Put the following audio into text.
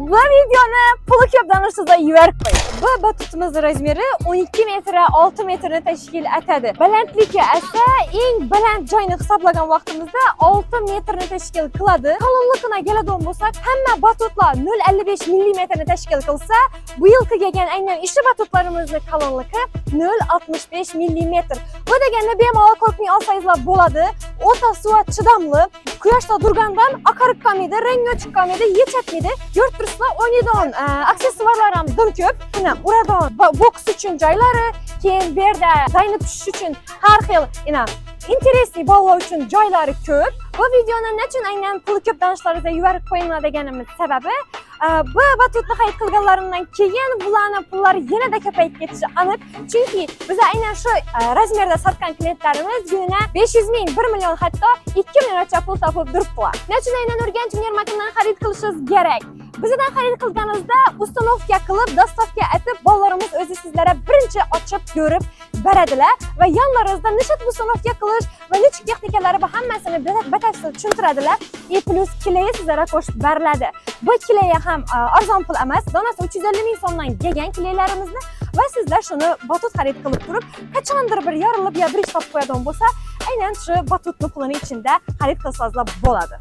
Bu videoni puli ko'p danishsiz yuborib qo'ying. Bu batutimiz razmeri 12 metr 6 metrni tashkil etadi. Balandligi esa eng baland joyni hisoblagan vaqtimizda 6 metrni tashkil qiladi. Qalinligini keladigan bo'lsak, hamma batutlar 0,55 millimetrni tashkil qilsa, bu yil kelgan aynan ishi batutlarimizning qalinligi 0,65 millimetr. Bu deganda bemalol ko'rmay olsangizlar bo'ladi. O'ta suv chidamli, quyoshda turgandan oqarib qolmaydi, rangi o'chib qolmaydi, yechatmaydi. Ko'rib turibsizlar, o'ynaydigan aksessuarlar ham dim ko'p. Mana uradigan boks uchun joylari, keyin bu yerda zaynab tushish uchun har xil interesli bolalar uchun joylari ko'p. Bu videoni nechun aynan puli ko'p danishlarga yuborib qo'yinglar deganimiz sababi, bu batutni xarid qilganlarimdan keyin bularning pullari yanada ko'payib ketishi aniq. Chunki biz aynan shu razmerda sotgan klientlarimiz kuniga 500 ming, 1 million, hatto 2 millioncha pul topib turibdilar. Nechun aynan Urganch Mermakidan xarid qilishingiz kerak? Bizdan xarid qilganingizda ustanovka qilib, dostavka etib, bolalarimiz o'zi sizlarga birinchi ochib ko'rib beradilar va yonlaringizda nishat ustanovka qilish va nechuk texnikalari va hammasini batafsil tushuntiradilar. Plus kileyi sizlarga qo'shib beriladi. Bu kileyi ham arzon pul emas, donasi 350 ming so'mdan kelgan kileylarimizni va sizlar shuni batut xarid qilib turib, qachondir bir yorilib yo bir ish topib qo'yadigan bo'lsa, aynan shu batutni pulini ichida xarid qilsangizlar bo'ladi.